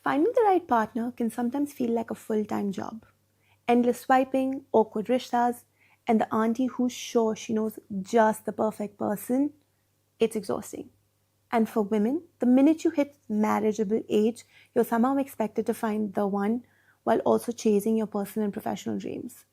Finding the right partner can sometimes feel like a full time job. Endless swiping, awkward rishtas, and the auntie who's sure she knows just the perfect person, it's exhausting. And for women, the minute you hit marriageable age, you're somehow expected to find the one while also chasing your personal and professional dreams.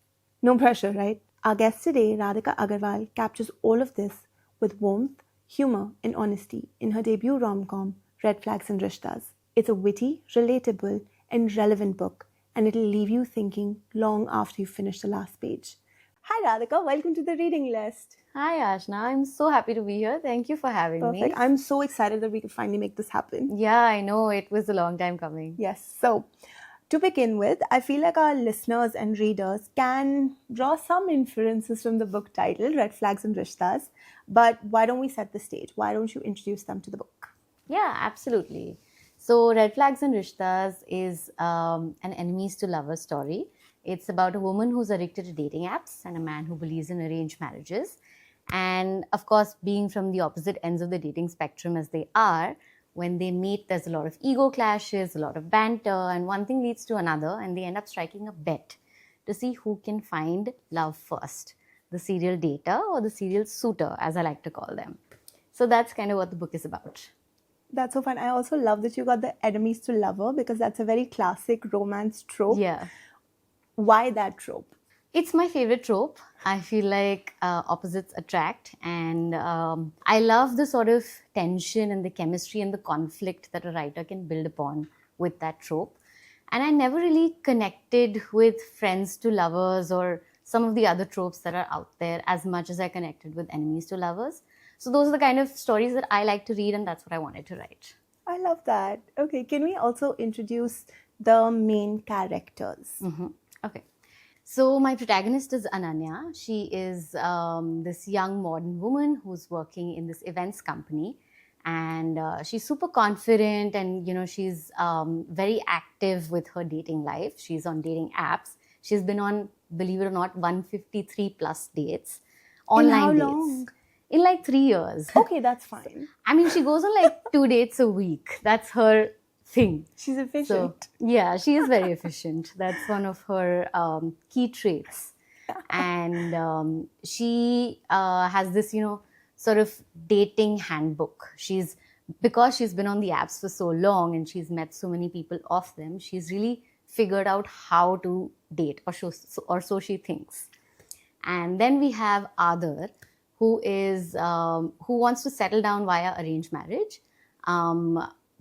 No pressure, right? Our guest today, Radhika Agrawal, captures all of this with warmth, humor, and honesty in her debut rom com, Red Flags and Rishtas. It's a witty, relatable, and relevant book, and it'll leave you thinking long after you finish the last page. Hi, Radhika. Welcome to the reading list. Hi Ashna, I'm so happy to be here. Thank you for having Perfect. me. I'm so excited that we could finally make this happen. Yeah, I know it was a long time coming. Yes. So, to begin with, I feel like our listeners and readers can draw some inferences from the book title, Red Flags and Rishtas. But why don't we set the stage? Why don't you introduce them to the book? Yeah, absolutely. So, Red Flags and Rishtas is an enemies to lovers story. It's about a woman who's addicted to dating apps and a man who believes in arranged marriages. And of course, being from the opposite ends of the dating spectrum as they are, when they meet, there's a lot of ego clashes, a lot of banter, and one thing leads to another, and they end up striking a bet to see who can find love first, the serial dater or the serial suitor, as I like to call them. So that's kind of what the book is about. That's so fun. I also love that you got the enemies to lover because that's a very classic romance trope. Yeah. Why that trope? It's my favorite trope. I feel like opposites attract, and I love the sort of tension and the chemistry and the conflict that a writer can build upon with that trope. And I never really connected with friends to lovers or some of the other tropes that are out there as much as I connected with enemies to lovers. So those are the kind of stories that I like to read, and that's what I wanted to write. I love that. Okay, can we also introduce the main characters? Okay. So my protagonist is Ananya. She is this young modern woman who's working in this events company, and she's super confident, and she's very active with her dating life. She's on dating apps. She's been on, believe it or not, 153 plus dates, online how dates. long? In like 3 years. Okay, that's fine. I mean, she goes on like 2 dates a week. That's her thing. She's efficient. So, yeah, she is very efficient. That's one of her key traits. And she has this, sort of dating handbook. Because she's been on the apps for so long and she's met so many people off them, she's really figured out how to date, or so she thinks. And then we have Adar, who wants to settle down via arranged marriage.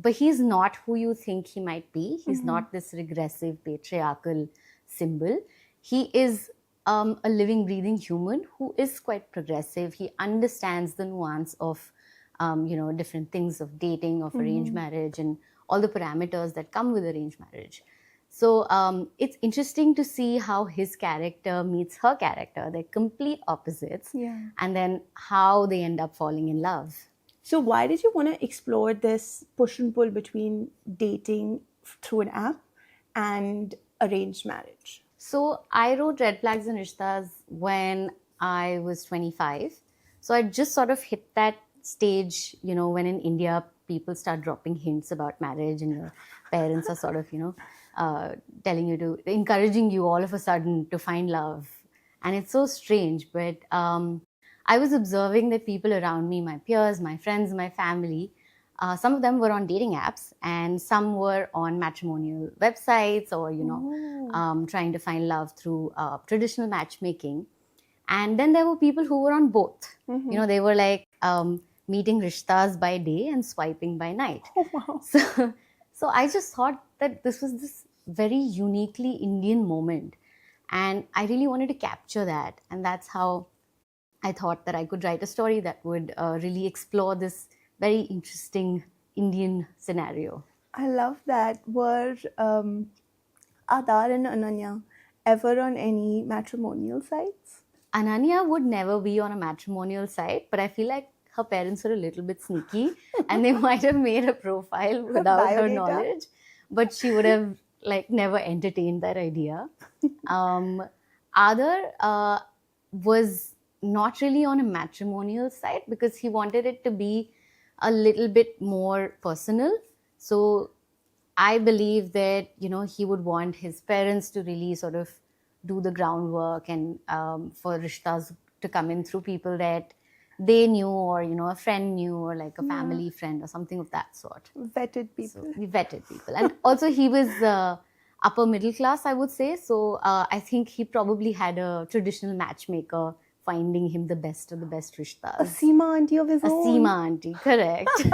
But he's not who you think he might be. He's not this regressive patriarchal symbol. He is a living, breathing human who is quite progressive. He understands the nuance of, different things of dating, of arranged marriage, and all the parameters that come with arranged marriage. So it's interesting to see how his character meets her character. They're complete opposites. Yeah. And then how they end up falling in love. So why did you want to explore this push and pull between dating through an app and arranged marriage? So I wrote Red Flags and Rishtas when I was 25. So I just sort of hit that stage, when in India people start dropping hints about marriage and your parents are sort of, encouraging you all of a sudden to find love. And it's so strange, but I was observing that people around me, my peers, my friends, my family, some of them were on dating apps and some were on matrimonial websites or, trying to find love through traditional matchmaking. And then there were people who were on both. They were like meeting Rishtas by day and swiping by night. Oh, wow. So I just thought that this was this very uniquely Indian moment. And I really wanted to capture that. And that's how I thought that I could write a story that would really explore this very interesting Indian scenario. I love that. Were Adar and Ananya ever on any matrimonial sites? Ananya would never be on a matrimonial site, but I feel like her parents were a little bit sneaky and they might have made a profile without her Biodata. knowledge, but she would have never entertained that idea. Adar was not really on a matrimonial site because he wanted it to be a little bit more personal. So I believe that, he would want his parents to really sort of do the groundwork, and for Rishtas to come in through people that they knew, or, a friend knew, or like a family friend or something of that sort. Vetted So people. we vetted people. And also he was upper middle class, I would say. So I think he probably had a traditional matchmaker finding him the best of the best A Rishtas. Seema auntie of his A own. Seema auntie, correct.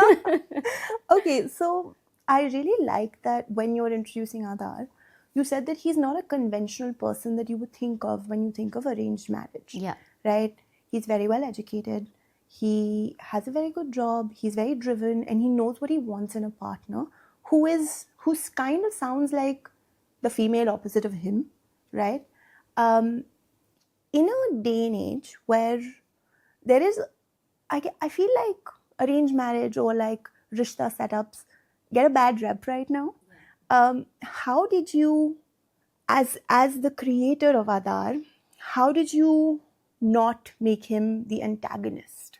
Okay, so I really like that when you're introducing Adar, you said that he's not a conventional person that you would think of when you think of arranged marriage. Yeah. Right? He's very well educated. He has a very good job. He's very driven, and he knows what he wants in a partner who's kind of sounds like the female opposite of him, right? In a day and age where there is, I feel like arranged marriage or like Rishta setups get a bad rep right now. How did you, as the creator of Adar, how did you not make him the antagonist?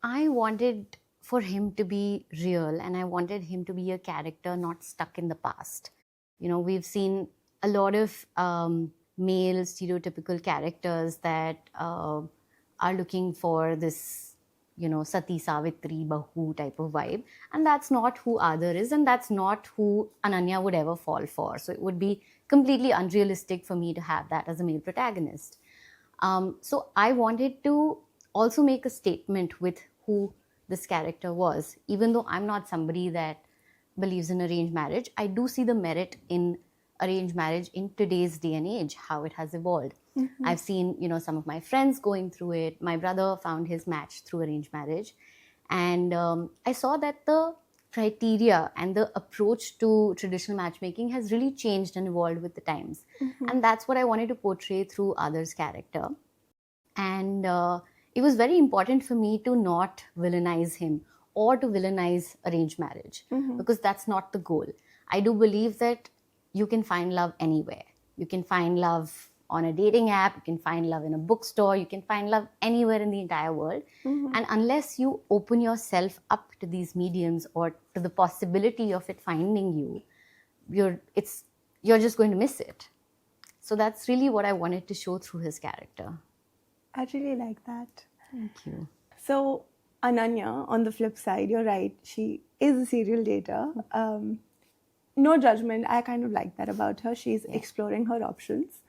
I wanted for him to be real, and I wanted him to be a character not stuck in the past. We've seen a lot of male stereotypical characters that are looking for this, Sati Savitri Bahu type of vibe. And that's not who Adar is, and that's not who Ananya would ever fall for. So it would be completely unrealistic for me to have that as a male protagonist. So I wanted to also make a statement with who this character was. Even though I'm not somebody that believes in arranged marriage, I do see the merit in arranged marriage in today's day and age, how it has evolved. I've seen, some of my friends going through it. My brother found his match through arranged marriage. And I saw that the criteria and the approach to traditional matchmaking has really changed and evolved with the times. And that's what I wanted to portray through Adar's character. And it was very important for me to not villainize him or to villainize arranged marriage, because that's not the goal. I do believe that you can find love anywhere. You can find love on a dating app, you can find love in a bookstore, you can find love anywhere in the entire world. And unless you open yourself up to these mediums or to the possibility of it finding you, you're just going to miss it. So that's really what I wanted to show through his character. I really like that. Thank you. So Ananya, on the flip side, you're right. She is a serial dater. No judgment. I kind of like that about her. She's exploring her options.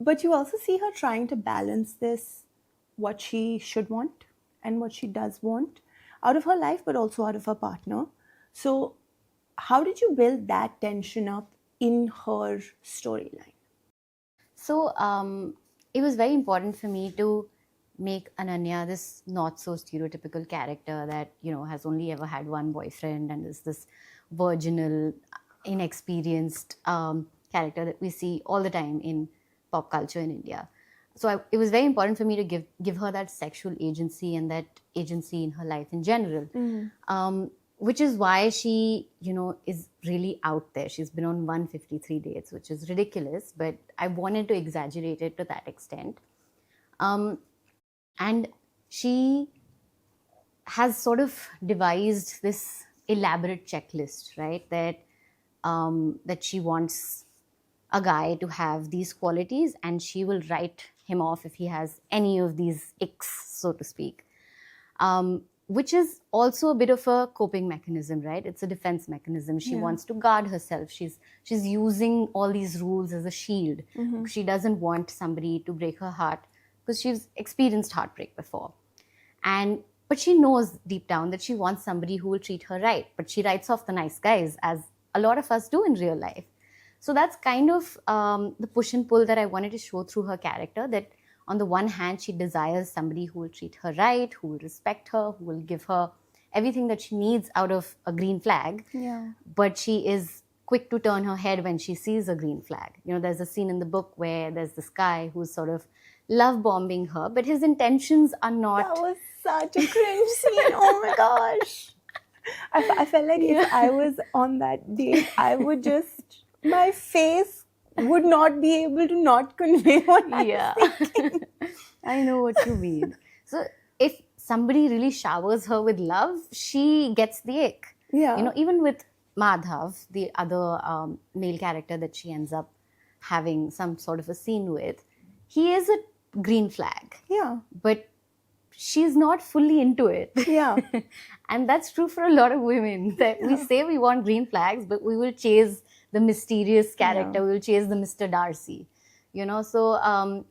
But you also see her trying to balance this, what she should want and what she does want out of her life, but also out of her partner. So how did you build that tension up in her storyline? So it was very important for me to make Ananya this not so stereotypical character that, has only ever had one boyfriend and is this virginal, inexperienced character that we see all the time in pop culture in India. So it was very important for me to give her that sexual agency and that agency in her life in general, which is why she, is really out there. She's been on 153 dates, which is ridiculous, but I wanted to exaggerate it to that extent. And she has sort of devised this elaborate checklist, right? That she wants a guy to have these qualities, and she will write him off if he has any of these icks, so to speak. Which is also a bit of a coping mechanism, right? It's a defense mechanism. She wants to guard herself. She's using all these rules as a shield. She doesn't want somebody to break her heart because she's experienced heartbreak before. But she knows deep down that she wants somebody who will treat her right. But she writes off the nice guys, as a lot of us do in real life. So that's kind of the push and pull that I wanted to show through her character, that on the one hand, she desires somebody who will treat her right, who will respect her, who will give her everything that she needs out of a green flag. Yeah. But she is quick to turn her head when she sees a green flag. There's a scene in the book where there's this guy who's sort of love bombing her, but his intentions are not... That was such a cringe scene. Oh my gosh. I felt like if I was on that date, I would just... my face would not be able to not convey what I was thinking. I know what you mean. So if somebody really showers her with love, she gets the ick. Yeah. Even with Madhav, the other male character that she ends up having some sort of a scene with, he is a green flag. Yeah. But she's not fully into it. Yeah. And that's true for a lot of women. That we say we want green flags, but we will chase the mysterious character. Yeah. We will chase the Mr. Darcy. So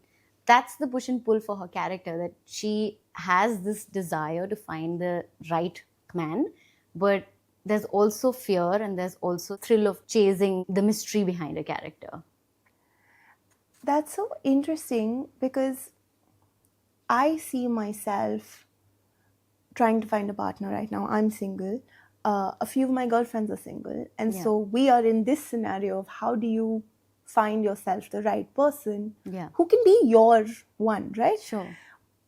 that's the push and pull for her character, that she has this desire to find the right man, but there's also fear and there's also thrill of chasing the mystery behind a character. That's so interesting because I see myself trying to find a partner right now. I'm single. A few of my girlfriends are single. And so we are in this scenario of how do you find yourself the right person who can be your one, right? Sure.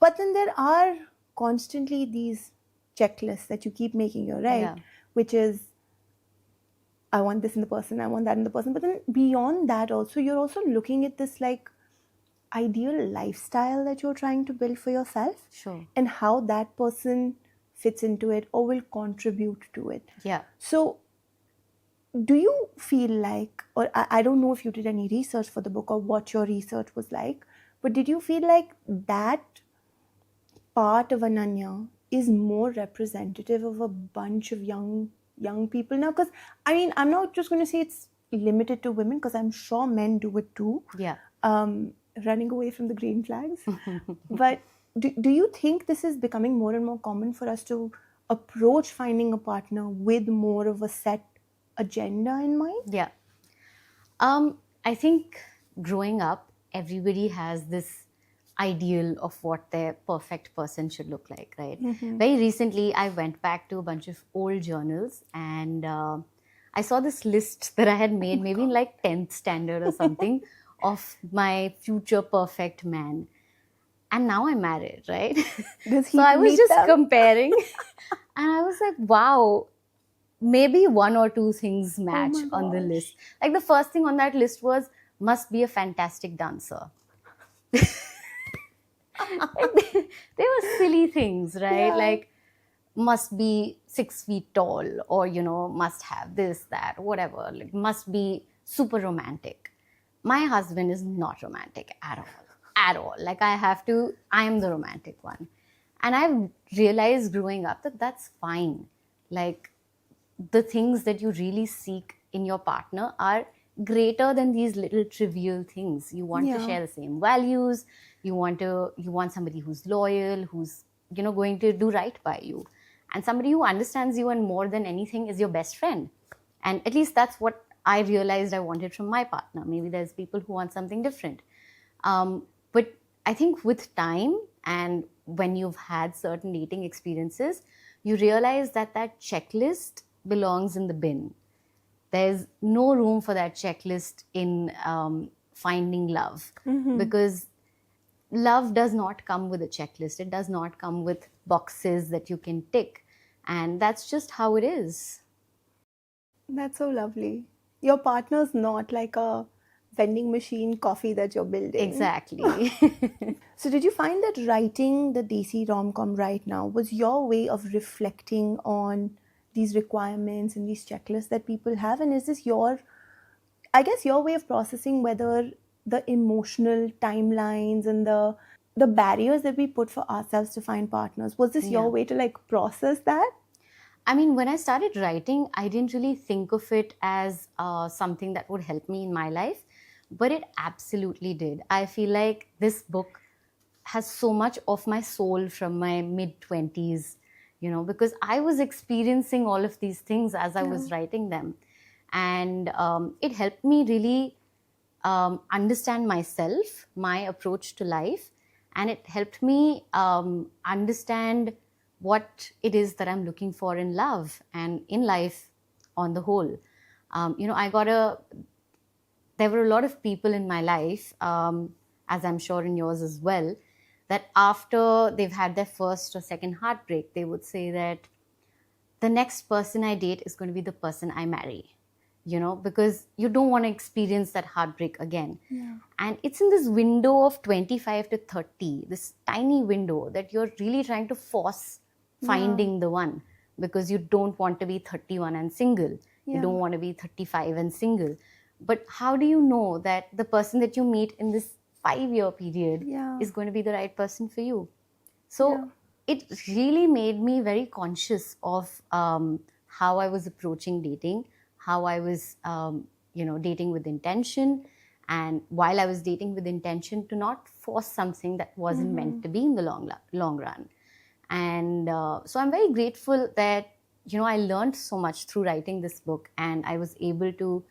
But then there are constantly these checklists that you keep making, you're right, which is, I want this in the person, I want that in the person. But then beyond that also, you're also looking at this like ideal lifestyle that you're trying to build for yourself. Sure. And how that person fits into it or will contribute to it. Yeah. So do you feel like, or I don't know if you did any research for the book or what your research was like, but did you feel like that part of Ananya is more representative of a bunch of young people now? Because I mean, I'm not just going to say it's limited to women, because I'm sure men do it too. Yeah. Running away from the green flags. But do you think this is becoming more and more common for us to approach finding a partner with more of a set agenda in mind? Yeah. I think growing up, everybody has this ideal of what their perfect person should look like, right? Very recently, I went back to a bunch of old journals and I saw this list that I had made maybe in like 10th standard or something of my future perfect man. And now I'm married, right? So I was just comparing and I was like, wow, maybe one or two things match on the list. Like the first thing on that list was, must be a fantastic dancer. They were silly things, right? Yeah. Like, must be 6 feet tall, or, must have this, that, whatever. Like, must be super romantic. My husband is not romantic at all. Like, I am the romantic one. And I've realized growing up that that's fine. Like, the things that you really seek in your partner are greater than these little trivial things. You want to share the same values. You want somebody who's loyal, who's, going to do right by you. And somebody who understands you, and more than anything is your best friend. And at least that's what I realized I wanted from my partner. Maybe there's people who want something different. But I think with time and when you've had certain dating experiences, you realize that checklist belongs in the bin. There's no room for that checklist in finding love, because love does not come with a checklist. It does not come with boxes that you can tick. And that's just how it is. That's so lovely. Your partner's not like a vending machine coffee that you're building. Exactly. So did you find that writing the Desi Rom Com right now was your way of reflecting on these requirements and these checklists that people have? And is this your way of processing whether the emotional timelines and the barriers that we put for ourselves to find partners, was this your way to like process that? I mean, when I started writing, I didn't really think of it as something that would help me in my life, but it absolutely did. I feel like this book has so much of my soul from my mid-20s, because I was experiencing all of these things as I was writing them. And it helped me really understand myself, my approach to life, and it helped me understand what it is that I'm looking for in love and in life on the whole. There were a lot of people in my life, as I'm sure in yours as well, that after they've had their first or second heartbreak, they would say that the next person I date is going to be the person I marry, because you don't want to experience that heartbreak again. Yeah. And it's in this window of 25 to 30, this tiny window that you're really trying to force finding the one, because you don't want to be 31 and single. You Yeah. don't want to be 35 and single. But how do you know that the person that you meet in this 5-year period Yeah. is going to be the right person for you? Yeah. So it really made me very conscious of how I was approaching dating, how I was, dating with intention. And while I was dating with intention, to not force something that wasn't meant to be in the long run. And so I'm very grateful that, I learned so much through writing this book, and I was able to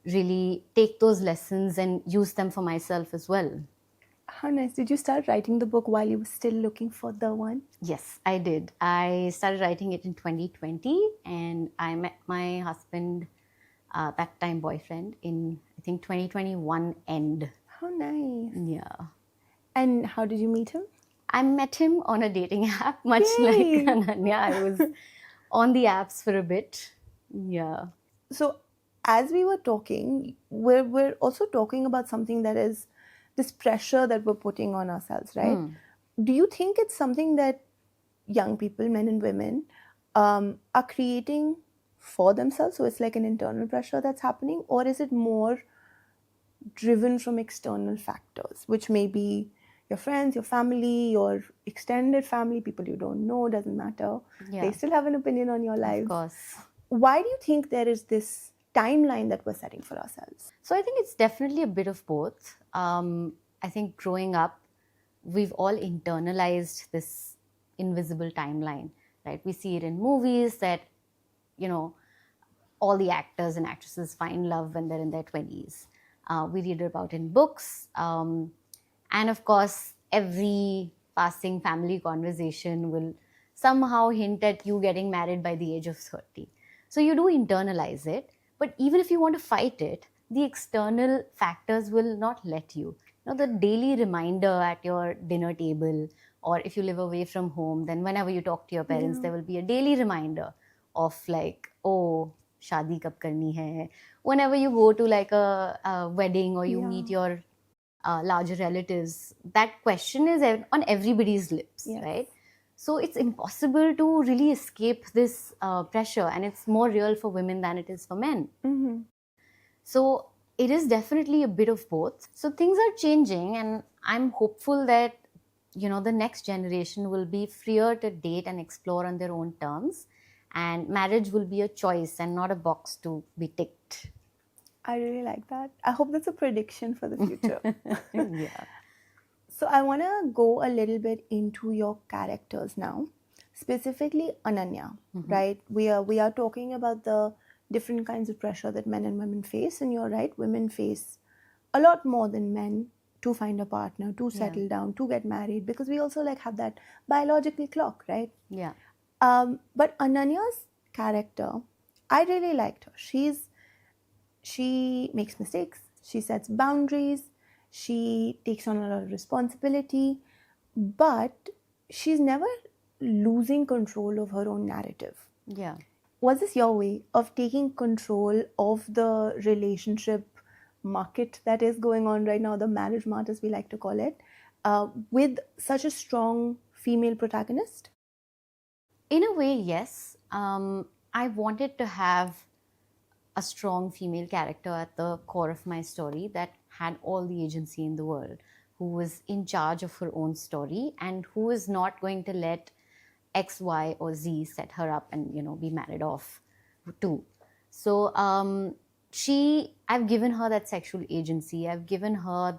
really take those lessons and use them for myself as well. How nice. Did you start writing the book while you were still looking for the one? Yes, I did. I started writing it in 2020, and I met my husband, that time boyfriend, in I think 2021 end. How nice. Yeah. And how did you meet him? I met him on a dating app, much Yay. like Ananya. I was on the apps for a bit. Yeah. So as we were talking, we're also talking about something that is this pressure that we're putting on ourselves, right? Do you think it's something that young people, men and women, are creating for themselves? So it's like an internal pressure that's happening, or is it more driven from external factors, which may be your friends, your family, your extended family, people you don't know, doesn't matter. Yeah. They still have an opinion on your Of lives. course. Why do you think there is this timeline that we're setting for ourselves? So I think it's definitely a bit of both. I think growing up, we've all internalized this invisible timeline, right? We see it in movies that, all the actors and actresses find love when they're in their 20s. We read about in books. And of course, every passing family conversation will somehow hint at you getting married by the age of 30. So you do internalize it. But even if you want to fight it, the external factors will not let you. The daily reminder at your dinner table, or if you live away from home, then whenever you talk to your parents, there will be a daily reminder of like, oh, shadi kab karni hai. Whenever you go to like a wedding, or you meet your larger relatives, that question is on everybody's lips, right? So it's impossible to really escape this pressure, and it's more real for women than it is for men. So it is definitely a bit of both. So things are changing, and I'm hopeful that, the next generation will be freer to date and explore on their own terms, and marriage will be a choice and not a box to be ticked. I really like that. I hope that's a prediction for the future. Yeah. So I want to go a little bit into your characters now, specifically Ananya, right? We are talking about the different kinds of pressure that men and women face, and you're right, women face a lot more than men to find a partner, to settle down, to get married, because we also like have that biological clock, right? Yeah. But Ananya's character, I really liked her. She makes mistakes, she sets boundaries, she takes on a lot of responsibility, but she's never losing control of her own narrative. Yeah. Was this your way of taking control of the relationship market that is going on right now, the marriage mart as we like to call it, with such a strong female protagonist? In a way, yes. I wanted to have a strong female character at the core of my story that had all the agency in the world, who was in charge of her own story, and who is not going to let X, Y, or Z set her up and, be married off too. So I've given her that sexual agency. I've given her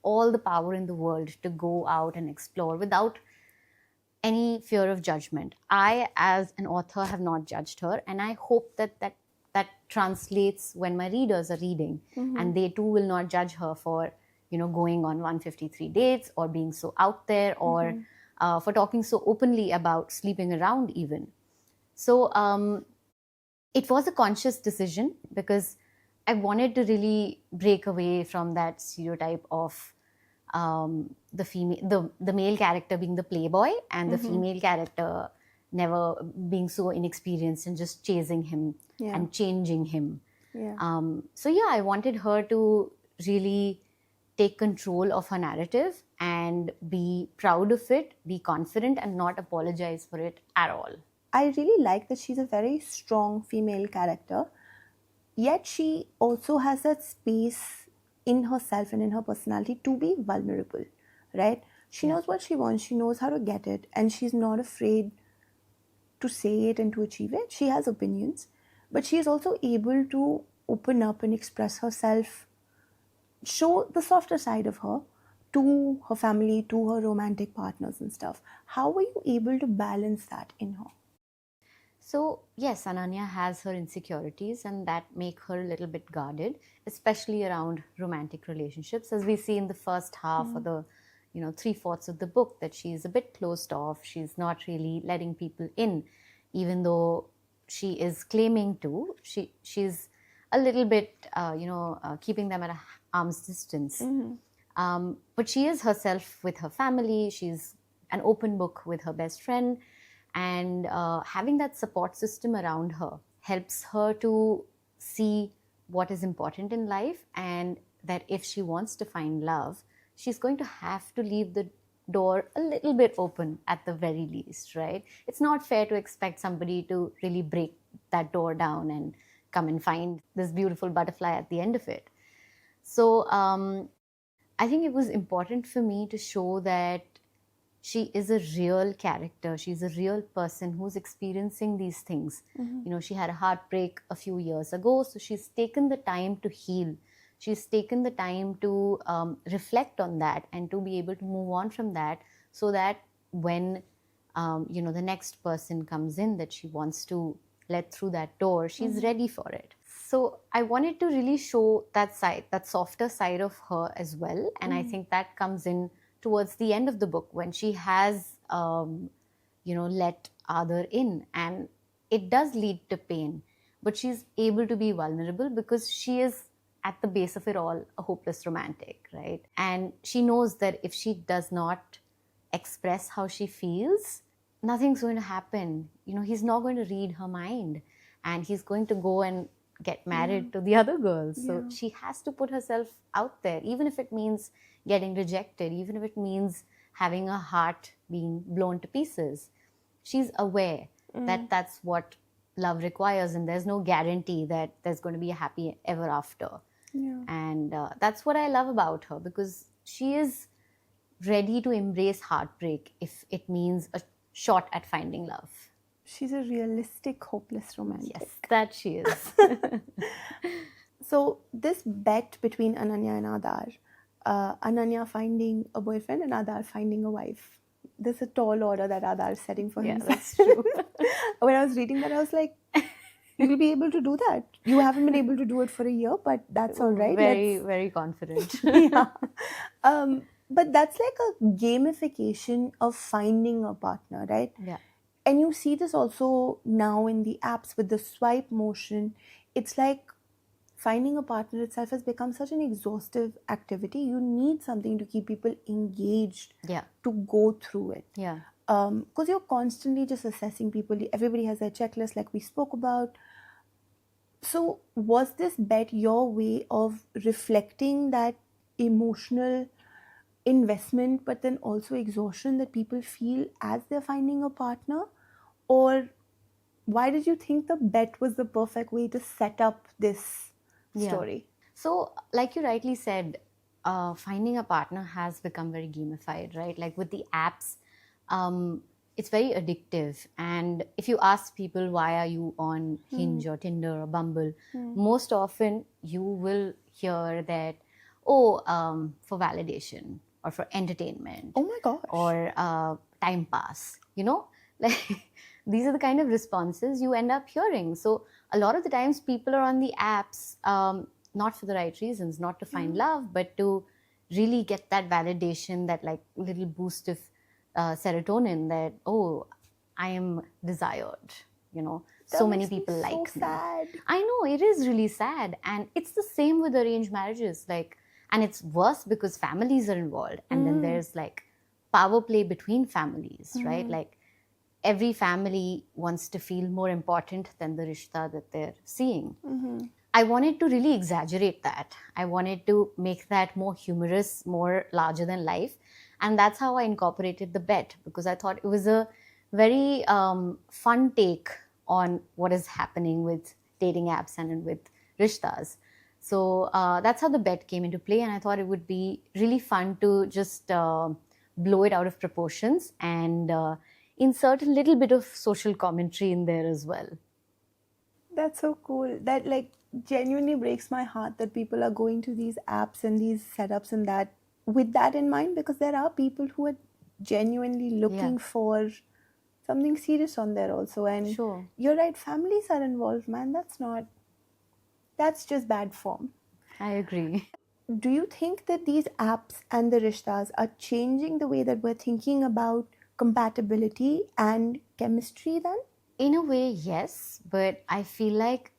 all the power in the world to go out and explore without any fear of judgment. I, as an author, have not judged her, and I hope that translates when my readers are reading, and they too will not judge her for, going on 153 dates, or being so out there, or for talking so openly about sleeping around even. So it was a conscious decision, because I wanted to really break away from that stereotype of the male character being the playboy, and the female character never being so inexperienced and just chasing him and changing him. I wanted her to really take control of her narrative and be proud of it, be confident, and not apologize for it at all. I really like that she's a very strong female character, yet she also has that space in herself and in her personality to be vulnerable, right? She Yeah. knows what she wants, she knows how to get it, and she's not afraid to say it and to achieve it. She has opinions, but she is also able to open up and express herself, show the softer side of her to her family, to her romantic partners and stuff. How were you able to balance that in her? So, yes, Ananya has her insecurities and that make her a little bit guarded, especially around romantic relationships, as we see in the first half or the, three-fourths of the book, that she's a bit closed off. She's not really letting people in, even though she is claiming to. She's a little bit, keeping them at a arm's distance. But she is herself with her family. She's an open book with her best friend. And having that support system around her helps her to see what is important in life, and that if she wants to find love, she's going to have to leave the door a little bit open at the very least, right? It's not fair to expect somebody to really break that door down and come and find this beautiful butterfly at the end of it. So I think it was important for me to show that she is a real character. She's a real person who's experiencing these things. She had a heartbreak a few years ago, so she's taken the time to heal. She's taken the time to reflect on that and to be able to move on from that, so that when the next person comes in that she wants to let through that door, she's ready for it. So I wanted to really show that side, that softer side of her as well. And I think that comes in towards the end of the book when she has, let other in. And it does lead to pain, but she's able to be vulnerable because she is at the base of it all a hopeless romantic, right? And she knows that if she does not express how she feels, nothing's going to happen. He's not going to read her mind, and he's going to go and get married to the other girls. So she has to put herself out there, even if it means getting rejected, even if it means having a heart being blown to pieces. She's aware that that's what love requires, and there's no guarantee that there's going to be a happy ever after. And that's what I love about her, because she is ready to embrace heartbreak if it means a shot at finding love. She's a realistic, hopeless romantic. Yes, that she is. So this bet between Ananya and Adar, Ananya finding a boyfriend and Adar finding a wife. There's a tall order that Adar is setting for himself. That's true. When I was reading that, I was like, you'll be able to do that. You haven't been able to do it for a year, but that's all right. Very confident. Yeah. But that's like a gamification of finding a partner, right? Yeah. And you see this also now in the apps with the swipe motion. It's like finding a partner itself has become such an exhaustive activity. You need something to keep people engaged, to go through it. Yeah. Because you're constantly just assessing people. Everybody has their checklist, like we spoke about. So was this bet your way of reflecting that emotional investment, but then also exhaustion that people feel as they're finding a partner? Or why did you think the bet was the perfect way to set up this story? So, like you rightly said, finding a partner has become very gamified, right? Like with the apps, it's very addictive. And if you ask people, why are you on Hinge or Tinder or Bumble, most often you will hear that, for validation or for entertainment. Oh my gosh. Or time pass, like these are the kind of responses you end up hearing. So a lot of the times people are on the apps, not for the right reasons, not to find love, but to really get that validation, that like little boost of serotonin, that, I am desired, so many people like me. Sad. I know, it is really sad. And it's the same with arranged marriages, and it's worse because families are involved, and then there's like power play between families, right? Like every family wants to feel more important than the Rishta that they're seeing. I wanted to really exaggerate that. I wanted to make that more humorous, more larger than life. And that's how I incorporated the bet, because I thought it was a very fun take on what is happening with dating apps and with Rishtas. So that's how the bet came into play, and I thought it would be really fun to just blow it out of proportions and insert a little bit of social commentary in there as well. That's so cool. That like genuinely breaks my heart that people are going to these apps and these setups and that with that in mind, because there are people who are genuinely Yeah, looking for something serious on there also. And sure. you're right, families are involved, man. That's just bad form. I agree. Do you think that these apps and the rishtas are changing the way that we're thinking about compatibility and chemistry then? In a way, yes, but I feel like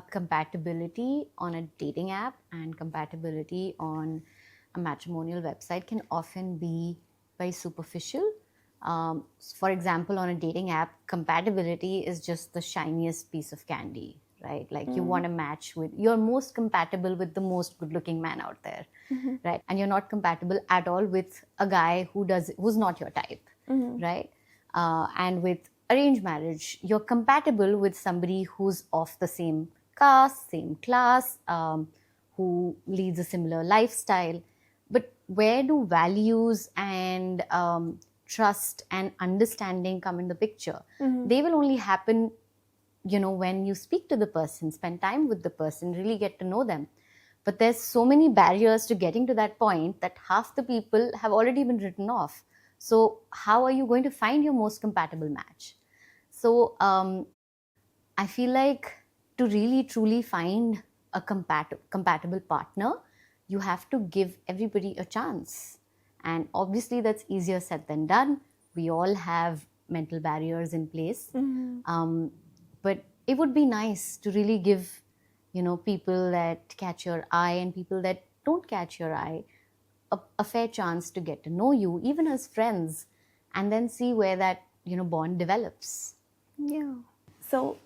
compatibility on a dating app and compatibility on a matrimonial website can often be very superficial. For example, on a dating app, compatibility is just the shiniest piece of candy, right? Like you want to match with, you're most compatible with the most good looking man out there, right? And you're not compatible at all with a guy who's not your type, right? And with arranged marriage, you're compatible with somebody who's of the same caste, same class, who leads a similar lifestyle. But where do values and trust and understanding come in the picture? They will only happen, when you speak to the person, spend time with the person, really get to know them. But there's so many barriers to getting to that point that half the people have already been written off. So how are you going to find your most compatible match? So I feel like to really truly find a compatible partner, you have to give everybody a chance. And obviously, that's easier said than done. We all have mental barriers in place. But it would be nice to really give, people that catch your eye and people that don't catch your eye a fair chance to get to know you, even as friends, and then see where that, bond develops. Yeah. So,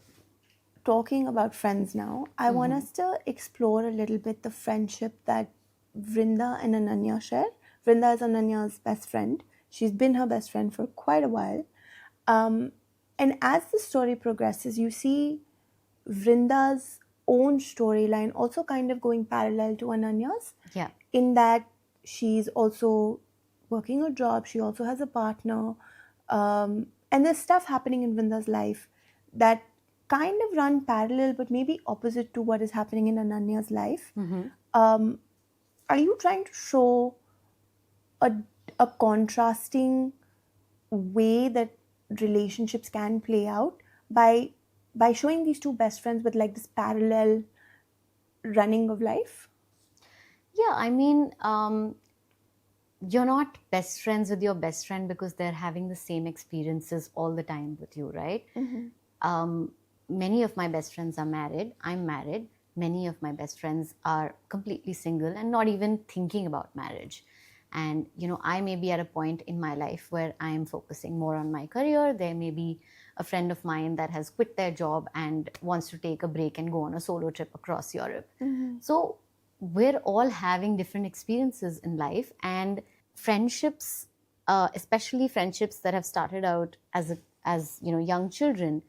talking about friends now, I want us to explore a little bit the friendship that Vrinda and Ananya share. Vrinda is Ananya's best friend. She's been her best friend for quite a while. And as the story progresses, you see Vrinda's own storyline also kind of going parallel to Ananya's, Yeah. in that she's also working a job, she also has a partner, and there's stuff happening in Vrinda's life that kind of run parallel but maybe opposite to what is happening in Ananya's life. Are you trying to show a, a contrasting way that relationships can play out by showing these two best friends with like this parallel running of life? Yeah, I mean, you're not best friends with your best friend because they're having the same experiences all the time with you, right? Many of my best friends are married. I'm married. Many of my best friends are completely single and not even thinking about marriage. And, I may be at a point in my life where I'm focusing more on my career. There may be a friend of mine that has quit their job and wants to take a break and go on a solo trip across Europe. So we're all having different experiences in life, and friendships, especially friendships that have started out as young children,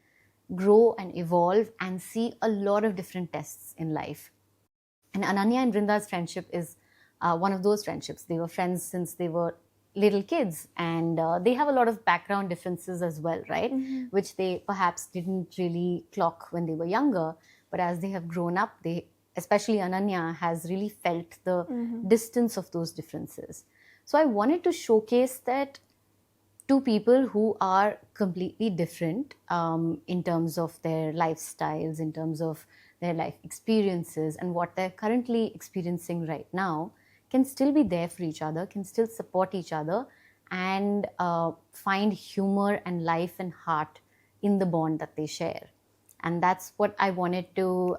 grow and evolve and see a lot of different tests in life. And Ananya and Vrinda's friendship is one of those friendships. They were friends since they were little kids, and they have a lot of background differences as well, right? Which they perhaps didn't really clock when they were younger. But as they have grown up, especially Ananya, has really felt the distance of those differences. So I wanted to showcase that two people who are completely different in terms of their lifestyles, in terms of their life experiences, and what they're currently experiencing right now, can still be there for each other, can still support each other, and find humor and life and heart in the bond that they share. And that's what I wanted to,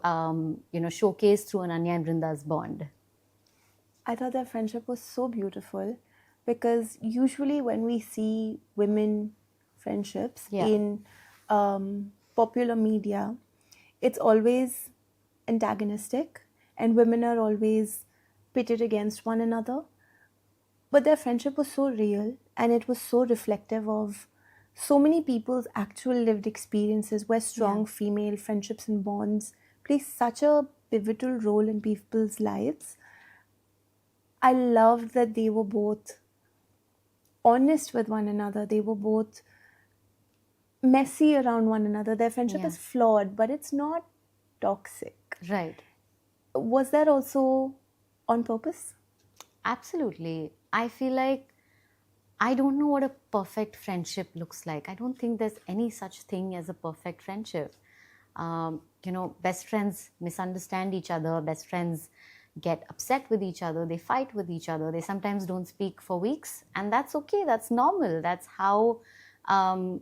showcase through Ananya and Vrinda's bond. I thought their friendship was so beautiful because usually when we see women friendships Yeah. in popular media, it's always antagonistic and women are always pitted against one another. But their friendship was so real and it was so reflective of so many people's actual lived experiences where strong Yeah. female friendships and bonds play such a pivotal role in people's lives. I loved that they were both honest with one another. They were both messy around one another. Their friendship Yeah. is flawed, but it's not toxic. Right. Was that also on purpose? Absolutely. I feel like I don't know what a perfect friendship looks like. I don't think there's any such thing as a perfect friendship. Best friends misunderstand each other, best friends get upset with each other, they fight with each other, they sometimes don't speak for weeks, and that's okay, that's normal. Um,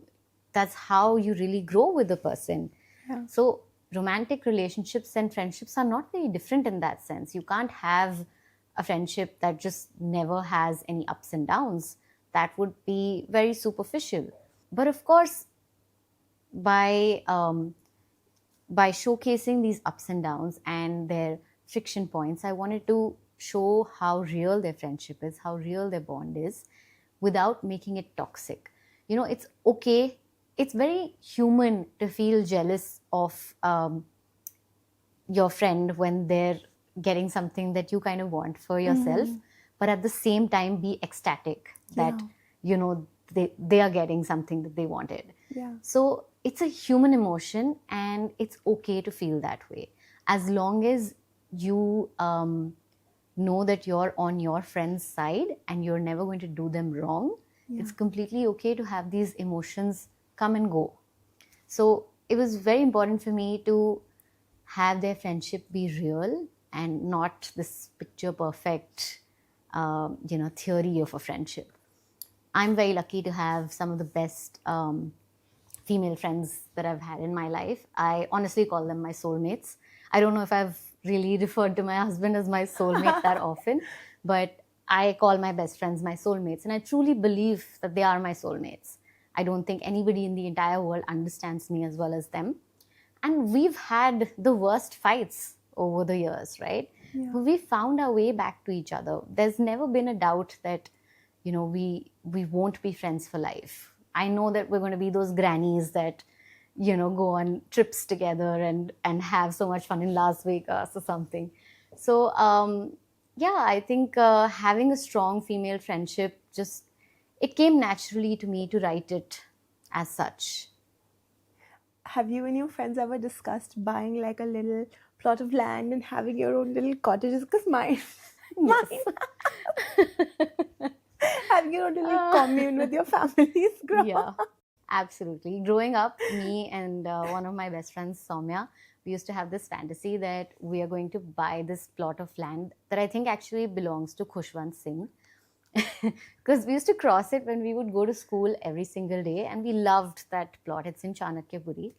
that's how you really grow with a person. Yeah. So, romantic relationships and friendships are not very different in that sense. You can't have a friendship that just never has any ups and downs. That would be very superficial. But of course, by by showcasing these ups and downs and their friction points, I wanted to show how real their friendship is, how real their bond is, without making it toxic. It's okay. It's very human to feel jealous of your friend when they're getting something that you kind of want for yourself, but at the same time be ecstatic that they are getting something that they wanted. Yeah. So it's a human emotion, and it's okay to feel that way, as long as you know that you're on your friend's side and you're never going to do them wrong. Yeah. It's completely okay to have these emotions come and go. So it was very important for me to have their friendship be real and not this picture perfect theory of a friendship. I'm very lucky to have some of the best female friends that I've had in my life. I honestly call them my soulmates. I don't know if I've really referred to my husband as my soulmate that often, but I call my best friends my soulmates, and I truly believe that they are my soulmates. I don't think anybody in the entire world understands me as well as them. And we've had the worst fights over the years, right? Yeah. But we found our way back to each other. There's never been a doubt that we won't be friends for life. I know that we're going to be those grannies that go on trips together and have so much fun in Las Vegas or something. So I think having a strong female friendship, just it came naturally to me to write it as such. Have you and your friends ever discussed buying like a little plot of land and having your own little cottages? Because mine, having your own little commune with your families. Yeah, absolutely. Growing up, me and one of my best friends, Soumya, we used to have this fantasy that we are going to buy this plot of land that I think actually belongs to Khushwant Singh. Because we used to cross it when we would go to school every single day, and we loved that plot. It's in Chanakyapuri.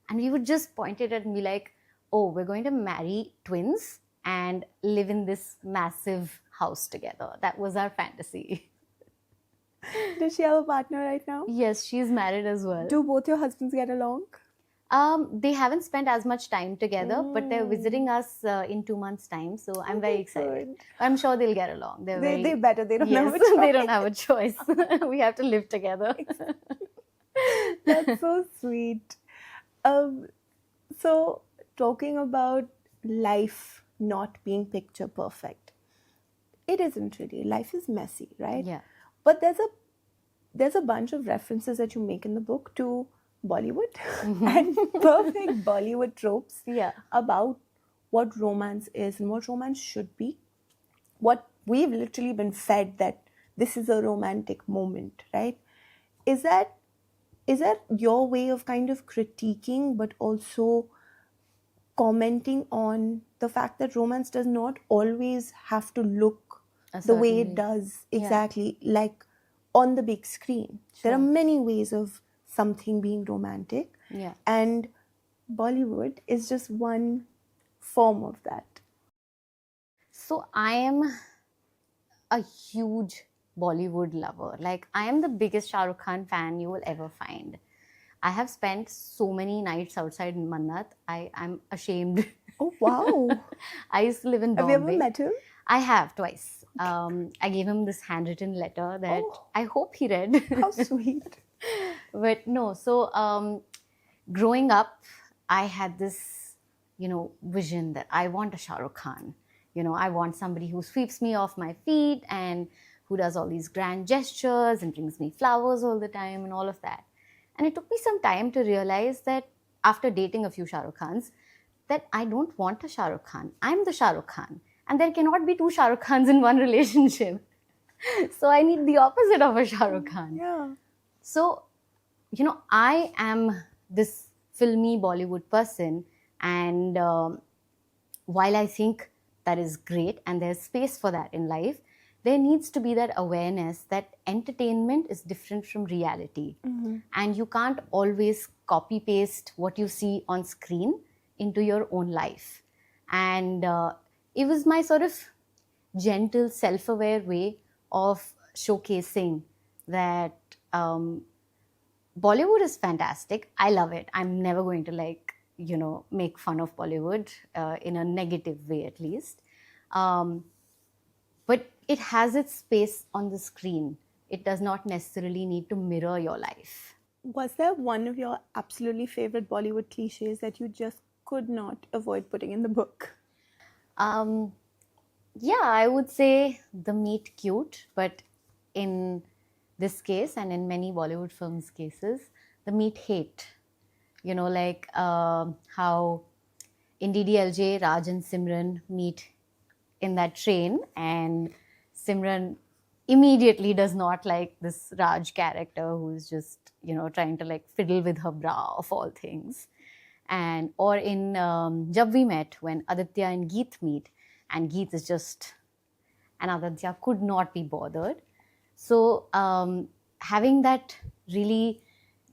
And we would just point it at and be like, oh, we're going to marry twins and live in this massive house together. That was our fantasy. Does she have a partner right now? Yes, she's married as well. Do both your husbands get along? They haven't spent as much time together, but they're visiting us in 2 months' time. So I'm very excited. Good. I'm sure they'll get along. They better. They don't Yes, have a choice. they don't have a choice. We have to live together. That's so sweet. So talking about life not being picture perfect, it isn't really. Life is messy, right? Yeah. But there's a bunch of references that you make in the book to Bollywood and perfect Bollywood tropes about what romance is and what romance should be. What we've literally been fed that this is a romantic moment, right? Is that your way of kind of critiquing but also commenting on the fact that romance does not always have to look the way it does exactly like on the big screen? There are many ways of something being romantic, and Bollywood is just one form of that. So I am a huge Bollywood lover. Like, I am the biggest Shah Rukh Khan fan you will ever find. I have spent so many nights outside in Mannat. I'm ashamed. Oh, wow. I used to live in Bombay. Have you ever met him? I have twice. I gave him this handwritten letter that I hope he read. How sweet. But no, so growing up, I had this, vision that I want a Shah Rukh Khan. I want somebody who sweeps me off my feet and who does all these grand gestures and brings me flowers all the time and all of that. And it took me some time to realize that after dating a few Shah Rukh Khans, that I don't want a Shah Rukh Khan. I'm the Shah Rukh Khan. And there cannot be two Shah Rukh Khans in one relationship. So I need the opposite of a Shah Rukh Khan. Yeah. So, I am this filmy Bollywood person, and while I think that is great and there's space for that in life, there needs to be that awareness that entertainment is different from reality. And you can't always copy paste what you see on screen into your own life. And it was my sort of gentle, self aware way of showcasing that Bollywood is fantastic. I love it. I'm never going to make fun of Bollywood in a negative way, at least. But it has its space on the screen. It does not necessarily need to mirror your life. Was there one of your absolutely favorite Bollywood cliches that you just could not avoid putting in the book? Yeah, I would say the meet cute, but in this case and in many Bollywood films cases, the meet hate. How in DDLJ, Raj and Simran meet in that train, and Simran immediately does not like this Raj character who's just, trying to fiddle with her bra of all things. And or in Jab We Met, when Aditya and Geet meet, and Geet is just, and Aditya could not be bothered. So having that really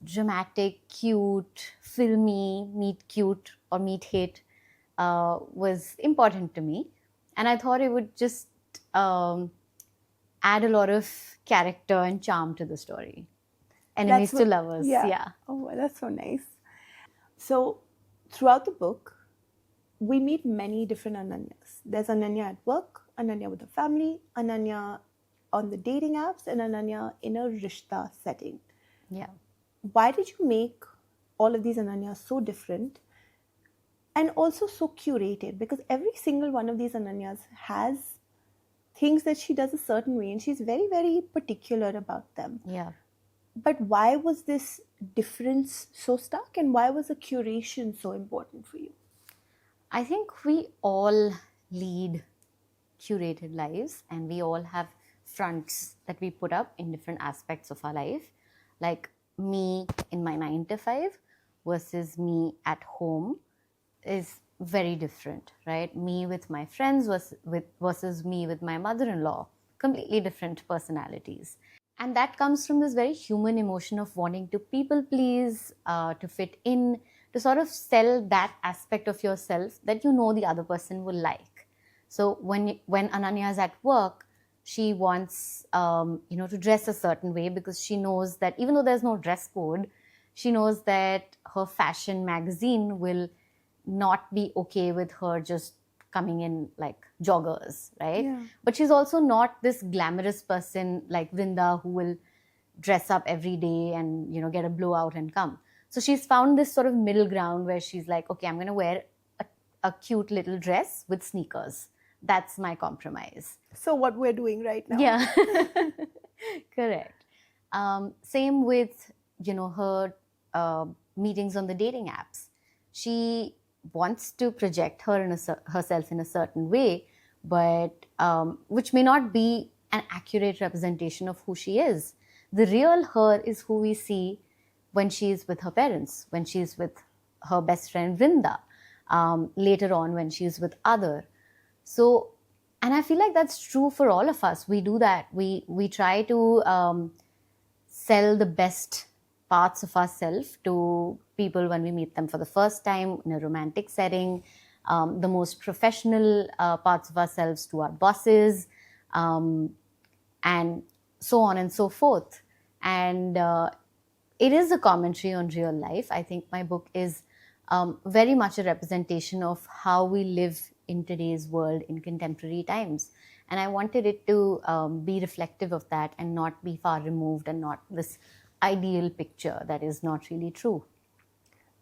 dramatic, cute, filmy meet cute or meet hate was important to me. And I thought it would just add a lot of character and charm to the story. Enemies to lovers, yeah. Oh, that's so nice. So throughout the book, we meet many different Ananyas. There's Ananya at work, Ananya with a family, Ananya on the dating apps, and Ananya in a Rishta setting. Yeah. Why did you make all of these Ananyas so different and also so curated? Because every single one of these Ananyas has things that she does a certain way, and she's very, very particular about them. Yeah. But why was this difference so stark, and why was the curation so important for you? I think we all lead curated lives, and we all have fronts that we put up in different aspects of our life. Like me in my 9 to 5 versus me at home is very different, right? Me with my friends versus me with my mother-in-law, completely different personalities. And that comes from this very human emotion of wanting to people please, to fit in, to sort of sell that aspect of yourself that the other person will like. So when Ananya is at work, she wants to dress a certain way because she knows that even though there's no dress code, she knows that her fashion magazine will not be okay with her just coming in like joggers, right? Yeah. But she's also not this glamorous person like Vrinda who will dress up every day and get a blowout and come. So she's found this sort of middle ground where she's like, okay, I'm going to wear a cute little dress with sneakers. That's my compromise. So what we're doing right now. Yeah. Correct. Same with her meetings on the dating apps. She wants to project herself in a certain way, but which may not be an accurate representation of who she is. The real her is who we see when she's with her parents, when she's with her best friend Vrinda, later on when she's with other. So, and I feel like that's true for all of us. We do that. We try to sell the best parts of ourselves to people when we meet them for the first time in a romantic setting, the most professional parts of ourselves to our bosses, and so on and so forth. And it is a commentary on real life. I think my book is very much a representation of how we live in today's world in contemporary times. And I wanted it to be reflective of that and not be far removed and not this ideal picture that is not really true.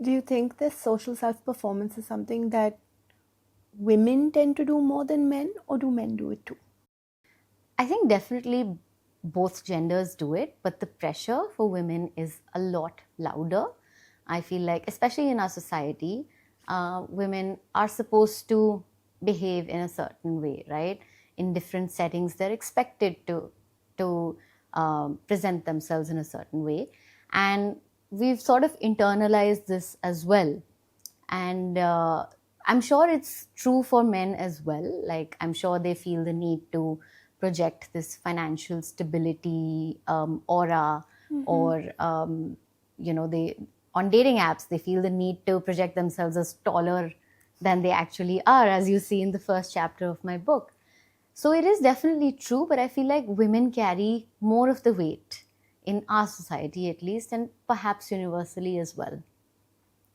Do you think this social self-performance is something that women tend to do more than men, or do men do it too? I think definitely both genders do it, but the pressure for women is a lot louder. I feel like, especially in our society, women are supposed to behave in a certain way, right? In different settings, they're expected to present themselves in a certain way, and we've sort of internalized this as well. And I'm sure it's true for men as well. Like, I'm sure they feel the need to project this financial stability aura, or they, on dating apps, they feel the need to project themselves as taller than they actually are, as you see in the first chapter of my book. So it is definitely true, but I feel like women carry more of the weight in our society, at least, and perhaps universally as well.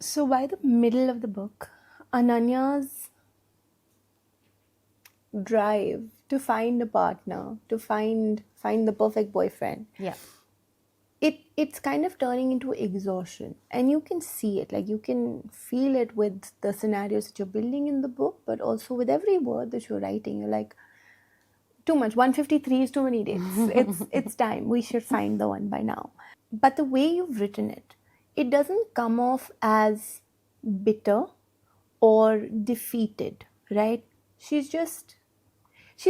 So by the middle of the book, Ananya's drive to find a partner, to find the perfect boyfriend, Yeah. it's kind of turning into exhaustion, and you can see it, like you can feel it with the scenarios that you're building in the book, but also with every word that you're writing. You're like, too much, 153 is too many dates. It's time, we should find the one by now. But the way you've written it, it doesn't come off as bitter or defeated, right? She's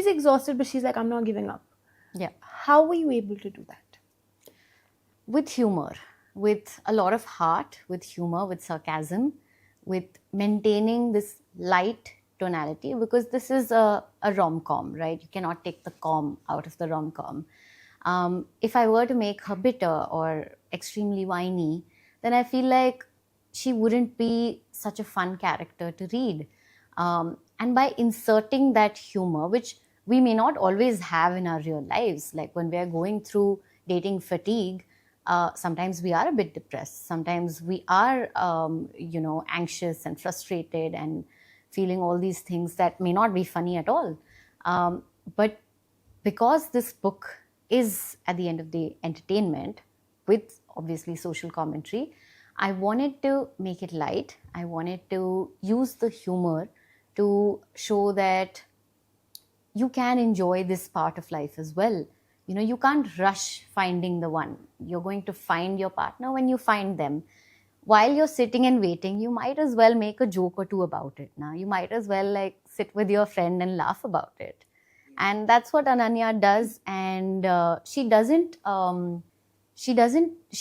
exhausted, but she's like, I'm not giving up. Yeah. How were you able to do that? With humor, with a lot of heart, with humor, with sarcasm, with maintaining this light tonality, because this is a rom-com, right? You cannot take the com out of the rom-com. If I were to make her bitter or extremely whiny, then I feel like she wouldn't be such a fun character to read. And by inserting that humor, which we may not always have in our real lives, like when we are going through dating fatigue, sometimes we are a bit depressed. Sometimes we are, anxious and frustrated and feeling all these things that may not be funny at all. But because this book is, at the end of the day, entertainment with obviously social commentary, I wanted to make it light. I wanted to use the humor to show that you can enjoy this part of life as well. You can't rush finding the one. You're going to find your partner when you find them. While you're sitting and waiting, you might as well make a joke or two about it. Now, you might as well like sit with your friend and laugh about it. And that's what Ananya does. And she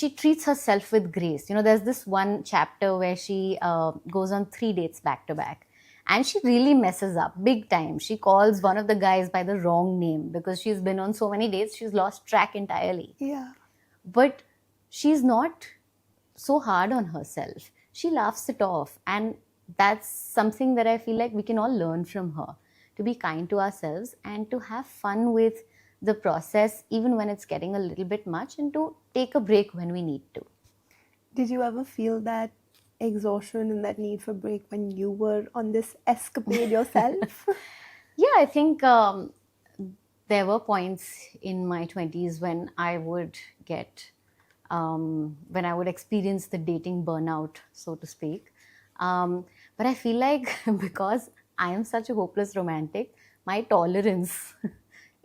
treats herself with grace. There's this one chapter where she goes on 3 dates back to back. And she really messes up big time. She calls one of the guys by the wrong name because she's been on so many dates, she's lost track entirely. Yeah. But she's not so hard on herself. She laughs it off. And that's something that I feel like we can all learn from her, to be kind to ourselves and to have fun with the process, even when it's getting a little bit much, and to take a break when we need to. Did you ever feel that exhaustion and that need for break when you were on this escapade yourself? Yeah, I think there were points in my 20s when I would experience the dating burnout, so to speak. But I feel like because I am such a hopeless romantic, my tolerance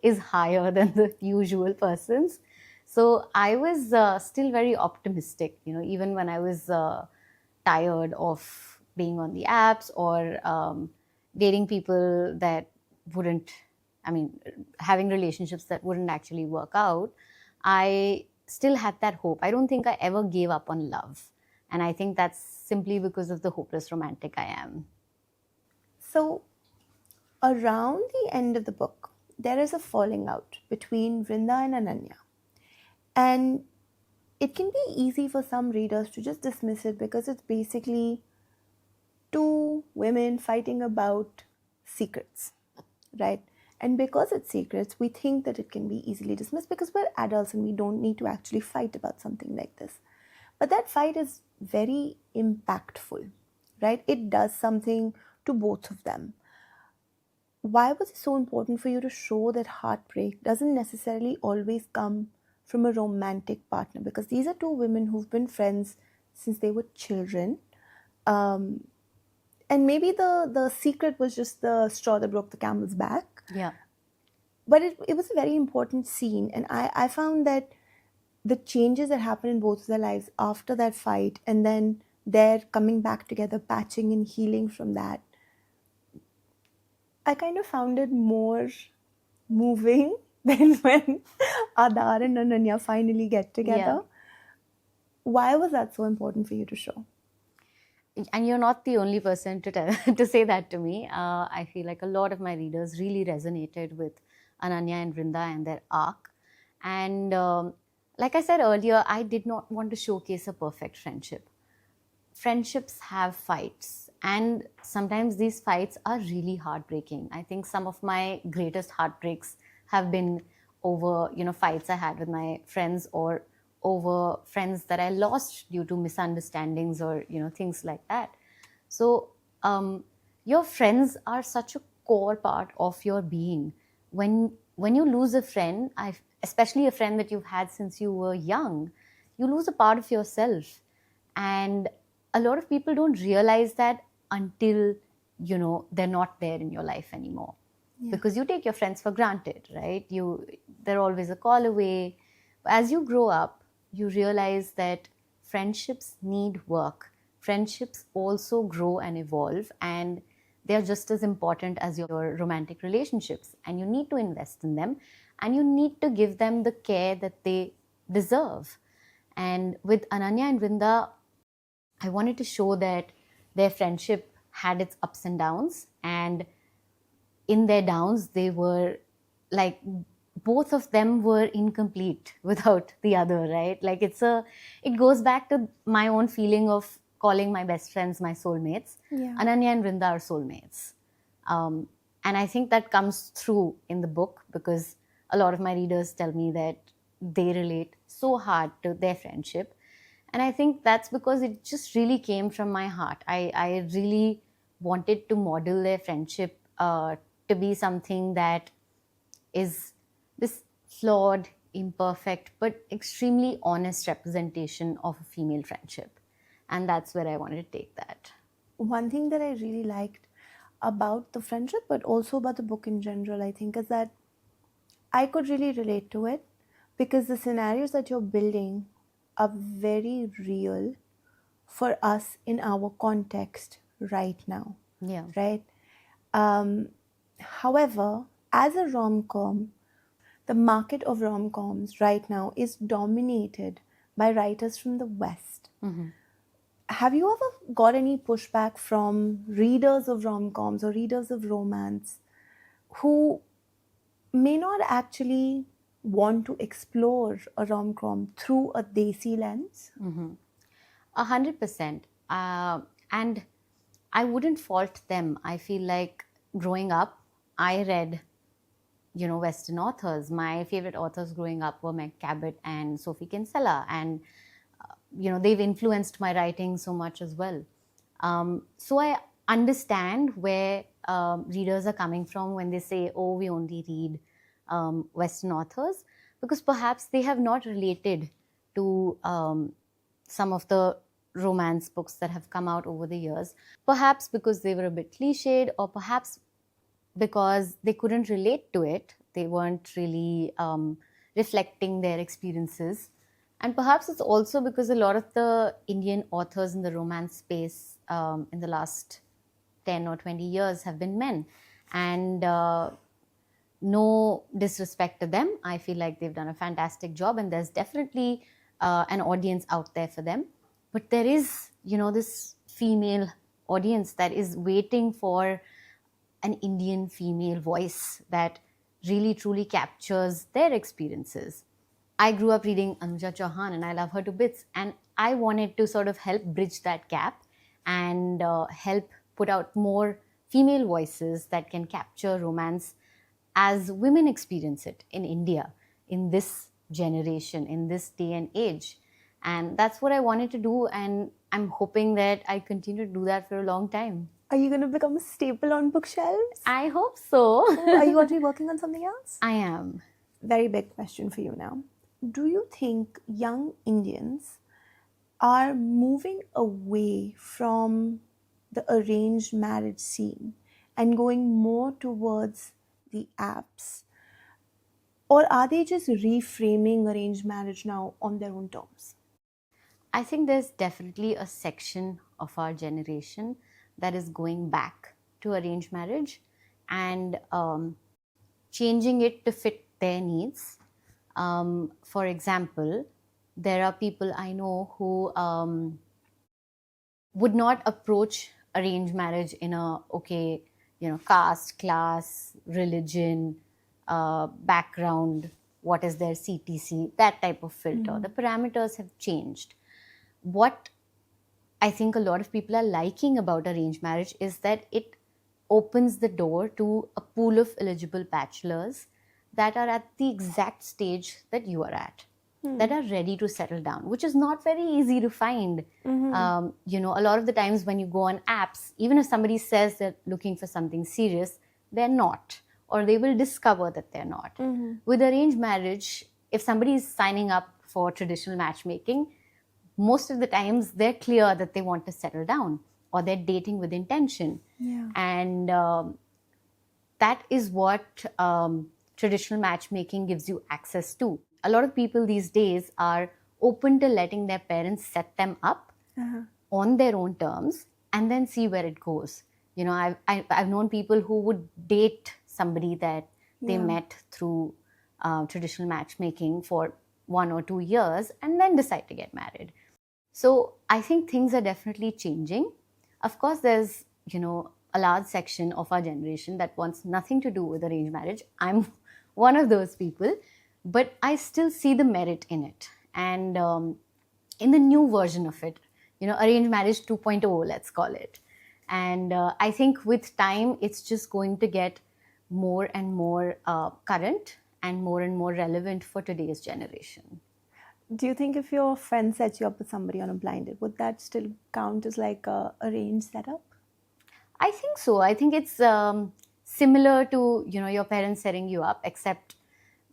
is higher than the usual person's. So I was still very optimistic, even when I was tired of being on the apps or dating people that having relationships that wouldn't actually work out. I still had that hope. I don't think I ever gave up on love. And I think that's simply because of the hopeless romantic I am. So, around the end of the book, there is a falling out between Vrinda and Ananya. And it can be easy for some readers to just dismiss it because it's basically two women fighting about secrets, right? And because it's secrets, we think that it can be easily dismissed because we're adults and we don't need to actually fight about something like this. But that fight is very impactful, right? It does something to both of them. Why was it so important for you to show that heartbreak doesn't necessarily always come from a romantic partner? Because these are two women who've been friends since they were children. And maybe the secret was just the straw that broke the camel's back. Yeah. But it was a very important scene. And I found that the changes that happened in both of their lives after that fight, and then their coming back together, patching and healing from that, I kind of found it more moving than when Adar and Ananya finally get together. Why was that so important for you to show? And you're not the only person to say that to me. I feel like a lot of my readers really resonated with Ananya and Vrinda and their arc. And like I said earlier, I did not want to showcase a perfect friendship. Friendships have fights, and sometimes these fights are really heartbreaking. I think some of my greatest heartbreaks have been over, fights I had with my friends, or over friends that I lost due to misunderstandings, or things like that. So your friends are such a core part of your being. When you lose a friend, especially a friend that you've had since you were young, you lose a part of yourself. And a lot of people don't realize that until they're not there in your life anymore. Because you take your friends for granted, right? They're always a call away. As you grow up, you realize that friendships need work. Friendships also grow and evolve, and they're just as important as your romantic relationships, and you need to invest in them, and you need to give them the care that they deserve. And with Ananya and Vrinda, I wanted to show that their friendship had its ups and downs, and in their downs, they were like, both of them were incomplete without the other, right? Like it goes back to my own feeling of calling my best friends my soulmates. Ananya and Vrinda are soulmates. And I think that comes through in the book, because a lot of my readers tell me that they relate so hard to their friendship. And I think that's because it just really came from my heart. I really wanted to model their friendship to be something that is this flawed, imperfect, but extremely honest representation of a female friendship. And that's where I wanted to take that. One thing that I really liked about the friendship, but also about the book in general, I think, is that I could really relate to it, because the scenarios that you're building are very real for us in our context right now. Yeah. Right? However, as a rom-com, the market of rom-coms right now is dominated by writers from the West. Mm-hmm. Have you ever got any pushback from readers of rom-coms or readers of romance who may not actually want to explore a rom-com through a Desi lens? 100%. And I wouldn't fault them. I feel like growing up, I read, Western authors. My favorite authors growing up were Meg Cabot and Sophie Kinsella. And, they've influenced my writing so much as well. So I understand where readers are coming from when they say, oh, we only read Western authors, because perhaps they have not related to some of the romance books that have come out over the years. Perhaps because they were a bit cliched, or perhaps because they couldn't relate to it. They weren't really reflecting their experiences. And perhaps it's also because a lot of the Indian authors in the romance space in the last 10 or 20 years have been men. And no disrespect to them. I feel like they've done a fantastic job, and there's definitely an audience out there for them. But there is, this female audience that is waiting for an Indian female voice that really truly captures their experiences. I grew up reading Anuja Chauhan, and I love her to bits. And I wanted to sort of help bridge that gap and help put out more female voices that can capture romance as women experience it in India, in this generation, in this day and age. And that's what I wanted to do, and I'm hoping that I continue to do that for a long time. Are you going to become a staple on bookshelves? I hope so. Are you already working on something else? I am. Very big question for you now. do you think young Indians are moving away from the arranged marriage scene and going more towards the apps? Or are they just reframing arranged marriage now on their own terms? I think there's definitely a section of our generation that is going back to arranged marriage and changing it to fit their needs. For example, there are people I know who would not approach arranged marriage in a, okay, caste, class, religion, background, what is their CTC, that type of filter. The parameters have changed. What I think a lot of people are liking about arranged marriage is that it opens the door to a pool of eligible bachelors that are at the exact stage that you are at, that are ready to settle down, which is not very easy to find. A lot of the times when you go on apps, even if somebody says they're looking for something serious, they're not, or they will discover that they're not. With arranged marriage, if somebody is signing up for traditional matchmaking, most of the times they're clear that they want to settle down, or they're dating with intention. And that is what traditional matchmaking gives you access to. A lot of people these days are open to letting their parents set them up on their own terms and then see where it goes. I've known people who would date somebody that they met through traditional matchmaking for 1 or 2 years and then decide to get married. So I think things are definitely changing. Of course, there's, a large section of our generation that wants nothing to do with arranged marriage. I'm one of those people, but I still see the merit in it. And in the new version of it, arranged marriage 2.0, let's call it. And I think with time, it's just going to get more and more current and more relevant for today's generation. Do you think if your friend sets you up with somebody on a blind date, would that still count as like a arranged setup? I think so. I think it's similar to, your parents setting you up, except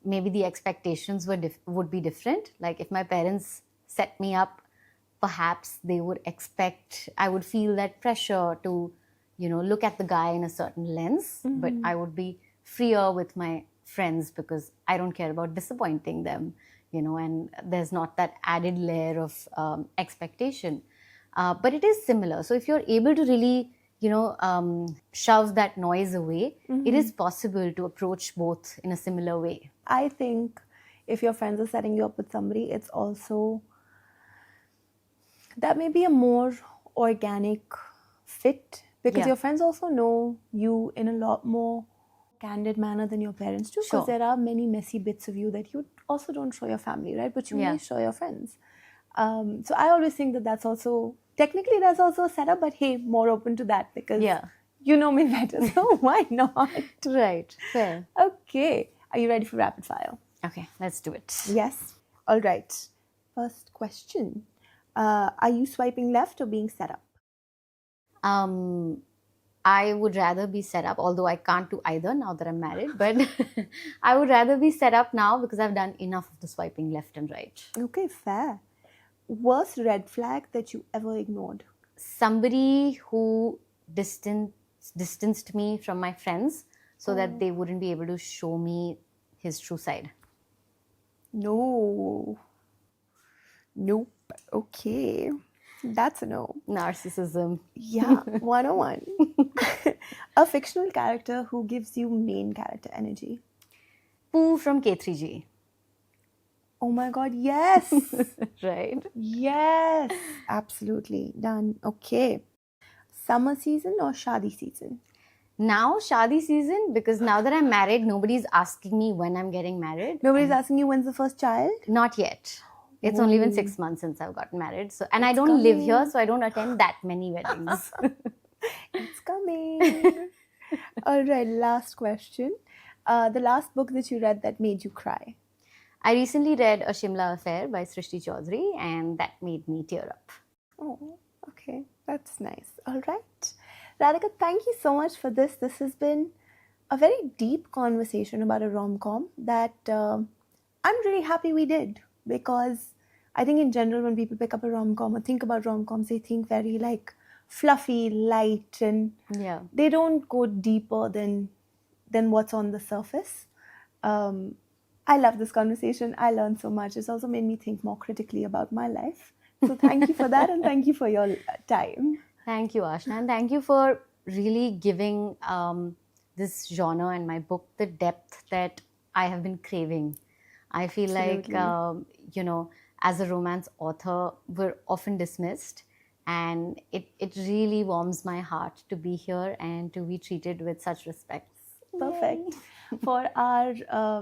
maybe the expectations would be different. Like if my parents set me up, perhaps they would expect, I would feel that pressure to, look at the guy in a certain lens, but I would be freer with my friends because I don't care about disappointing them. And there's not that added layer of expectation. But it is similar. So if you're able to really, shove that noise away, it is possible to approach both in a similar way. I think if your friends are setting you up with somebody, it's also, that may be a more organic fit because your friends also know you in a lot more candid manner than your parents do, because there are many messy bits of you that you also don't show your family, right? But you may show your friends. So I always think that that's also, technically that's also a setup, but hey, more open to that because you know me better, so why not? Right, fair. Okay, are you ready for rapid fire? Okay, let's do it. Yes. All right. First question. Are you swiping left or being set up? I would rather be set up, although I can't do either now that I'm married, but I would rather be set up now because I've done enough of the swiping left and right. Okay, fair. Worst red flag that you ever ignored? Somebody who distanced me from my friends so that they wouldn't be able to show me his true side. No. Nope. Okay. That's a no. Narcissism. Yeah, 101. A fictional character who gives you main character energy? Pooh from K3G. Oh my god, yes! Right? Yes! Absolutely. Done. Okay. Summer season or shadi season? Now shadi season, because now that I'm married, nobody's asking me when I'm getting married. Nobody's asking you when's the first child? Not yet. It's only been 6 months since I've gotten married. So, and I don't live here, so I don't attend that many weddings. It's coming. All right, last question. The last book that you read that made you cry? I recently read A Shimla Affair by Srishti Chaudhary, and that made me tear up. Oh, okay. That's nice. All right. Radhika, thank you so much for this. This has been a very deep conversation about a rom-com that I'm really happy we did, because I think in general when people pick up a rom-com or think about rom-coms, they think very like fluffy, light, and Yeah. they don't go deeper than what's on the surface. Um, I love this conversation. I learned so much. It's also made me think more critically about my life. So thank you for that, and thank you for your time. Thank you, Ashna, and thank you for really giving this genre and my book the depth that I have been craving. I feel like, Absolutely. as a romance author, we're often dismissed, and it really warms my heart to be here and to be treated with such respect. Perfect. Yay. For our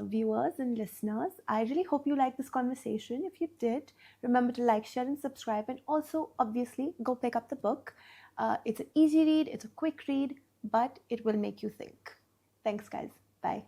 viewers and listeners, I really hope you liked this conversation. If you did, remember to like, share, and subscribe. And also, obviously, go pick up the book. It's an easy read, it's a quick read, but it will make you think. Thanks, guys. Bye.